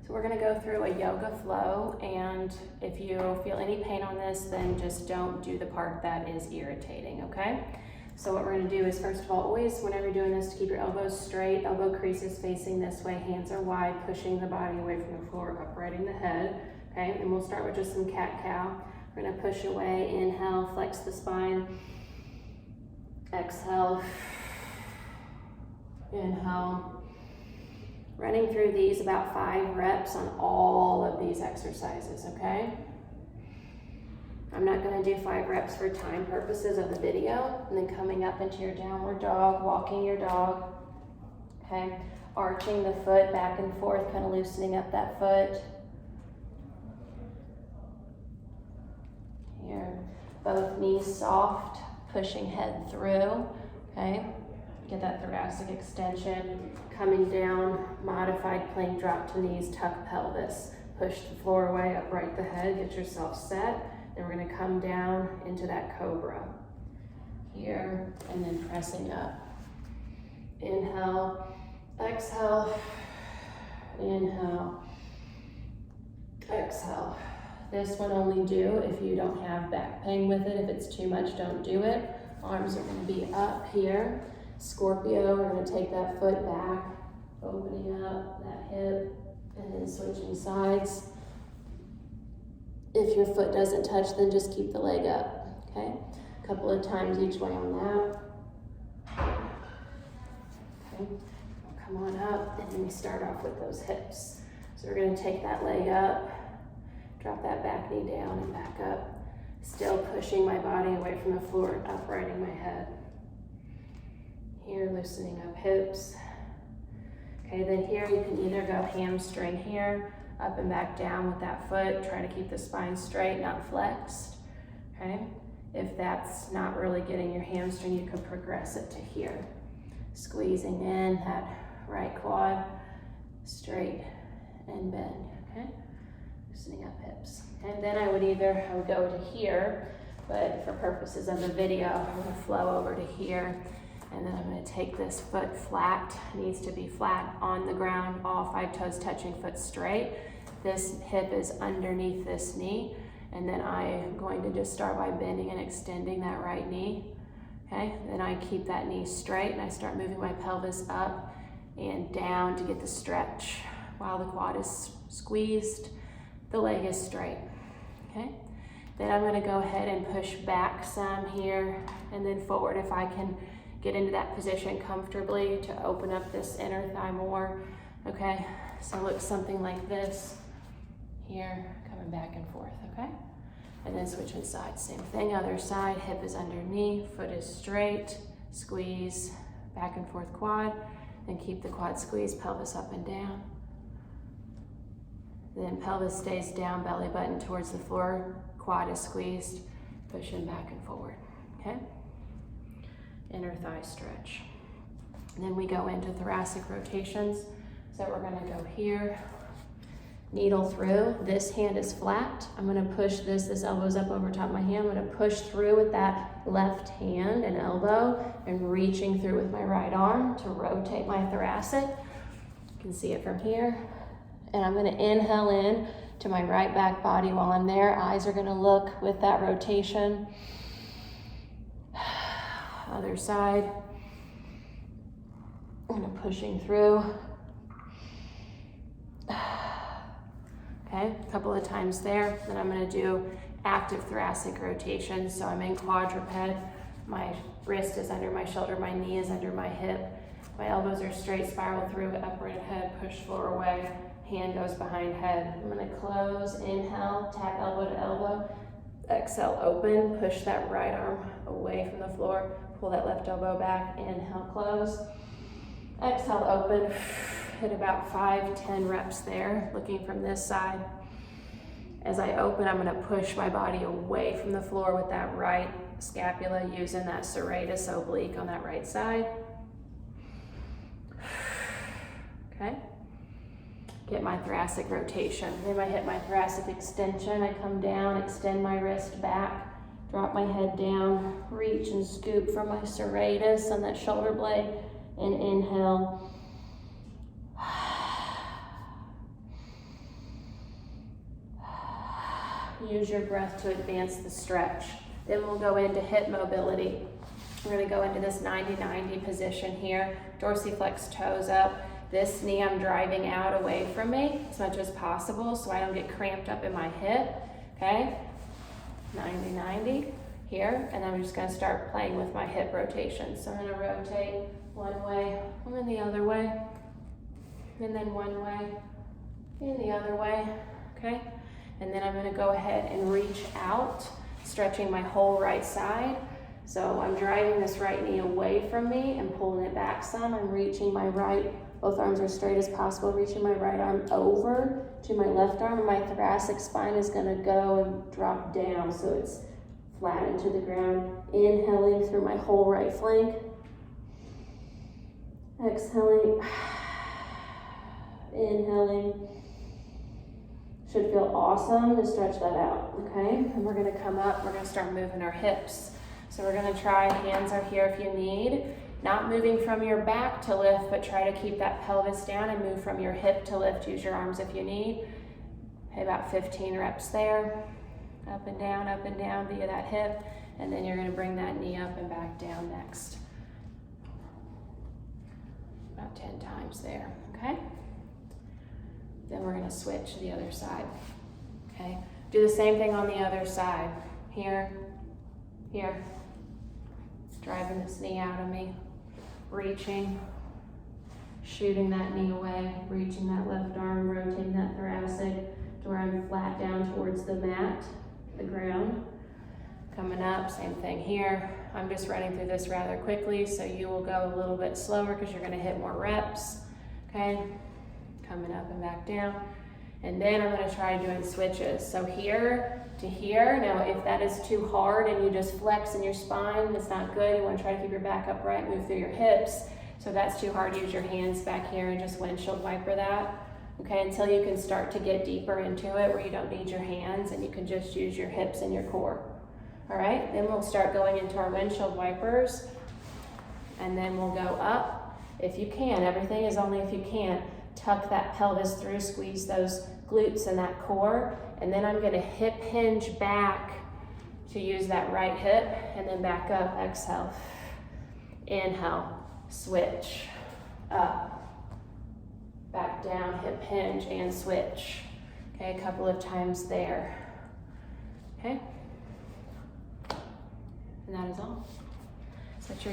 So we're gonna go through a yoga flow, and if you feel any pain on this, then just don't do the part that is irritating, okay? So what we're gonna do is, first of all, always whenever you're doing this, to keep your elbows straight, elbow creases facing this way, hands are wide, pushing the body away from the floor, uprighting the head, okay? And we'll start with just some cat-cow. We're gonna push away, inhale, flex the spine, exhale, inhale. Running through these about 5 reps on all of these exercises, okay? I'm not gonna do 5 reps for time purposes of the video. And then coming up into your downward dog, walking your dog, okay? Arching the foot back and forth, kind of loosening up that foot. Here, both knees soft, pushing head through, okay? Get that thoracic extension. Coming down, modified plank drop to knees, tuck pelvis. Push the floor away, upright the head, get yourself set. Then we're gonna come down into that cobra. Here, and then pressing up. Inhale, exhale, inhale, exhale. This one only do if you don't have back pain with it. If it's too much, don't do it. Arms are gonna be up here. Scorpio, we're gonna take that foot back, opening up that hip, and then switching sides. If your foot doesn't touch, then just keep the leg up, okay? A couple of times each way on that. Okay, come on up, and then we start off with those hips. So we're gonna take that leg up, drop that back knee down and back up. Still pushing my body away from the floor, uprighting my head. Here, loosening up hips. Okay, then here you can either go hamstring here, up and back down with that foot, trying to keep the spine straight, not flexed, okay? If that's not really getting your hamstring, you can progress it to here. Squeezing in that right quad, straight and bend, okay? Loosening up hips. And then I would go to here, but for purposes of the video, I'm gonna flow over to here. And then I'm gonna take this foot flat, needs to be flat on the ground, all 5 toes touching, foot straight. This hip is underneath this knee. And then I'm going to just start by bending and extending that right knee, okay? Then I keep that knee straight and I start moving my pelvis up and down to get the stretch. While the quad is squeezed, the leg is straight, okay? Then I'm gonna go ahead and push back some here and then forward if I can get into that position comfortably to open up this inner thigh more, okay? So it looks something like this here, coming back and forth, okay? And then switching sides, same thing, other side, hip is underneath, foot is straight, squeeze, back and forth quad, then keep the quad squeezed, pelvis up and down. Then pelvis stays down, belly button towards the floor, quad is squeezed, pushing back and forward, okay? Inner thigh stretch. And then we go into thoracic rotations. So we're gonna go here, needle through. This hand is flat. I'm gonna push this elbow's up over top of my hand. I'm gonna push through with that left hand and elbow and reaching through with my right arm to rotate my thoracic. You can see it from here. And I'm gonna inhale in to my right back body while I'm there. Eyes are gonna look with that rotation. Other side. And pushing through. Okay, a couple of times there. Then I'm gonna do active thoracic rotation. So I'm in quadruped. My wrist is under my shoulder, my knee is under my hip. My elbows are straight, spiral through, upright head, push floor away. Hand goes behind head. I'm gonna close, inhale, tap elbow to elbow. Exhale, open, push that right arm away from the floor. Pull that left elbow back, inhale, close. Exhale, open. Hit about 5-10 reps there, looking from this side. As I open, I'm gonna push my body away from the floor with that right scapula, using that serratus oblique on that right side. Okay. Get my thoracic rotation. Then I hit my thoracic extension. I come down, extend my wrist back, drop my head down, reach and scoop from my serratus on that shoulder blade, and inhale. use your breath to advance the stretch. Then we'll go into hip mobility. We're gonna go into this 90-90 position here, dorsiflex toes up. This knee I'm driving out away from me as much as possible so I don't get cramped up in my hip, okay? 90-90 here, and then I'm just gonna start playing with my hip rotation. So I'm gonna rotate one way, and then the other way, and then one way, and the other way, okay? And then I'm gonna go ahead and reach out, stretching my whole right side. So I'm driving this right knee away from me and pulling it back some. I'm reaching my right, both arms are straight as possible, reaching my right arm over to my left arm, and my thoracic spine is gonna go and drop down so it's flat into the ground. Inhaling through my whole right flank. Exhaling. Inhaling. Should feel awesome to stretch that out, okay? And we're gonna come up, we're gonna start moving our hips. So we're gonna try, hands are here if you need. Not moving from your back to lift, but try to keep that pelvis down and move from your hip to lift. Use your arms if you need. Okay, about 15 reps there. Up and down via that hip. And then you're gonna bring that knee up and back down next. About 10 times there, okay? Then we're gonna switch to the other side, okay? Do the same thing on the other side. Here, here. Driving this knee out of me. Reaching, shooting that knee away, reaching that left arm, rotating that thoracic to where I'm flat down towards the mat, the ground. Coming up, same thing here. I'm just running through this rather quickly, so you will go a little bit slower because you're gonna hit more reps, okay? Coming up and back down. And then I'm gonna try doing switches. So here to here. Now, if that is too hard and you just flex in your spine, that's not good. You wanna try to keep your back upright, move through your hips. So if that's too hard, use your hands back here and just windshield wiper that. Okay, until you can start to get deeper into it where you don't need your hands and you can just use your hips and your core. All right, then we'll start going into our windshield wipers, and then we'll go up if you can. Everything is only if you can. Tuck that pelvis through, squeeze those glutes and that core, and then I'm gonna hip hinge back to use that right hip, and then back up, exhale. Inhale, switch, up, back down, hip hinge and switch. Okay, a couple of times there. Okay, and that is all. Set your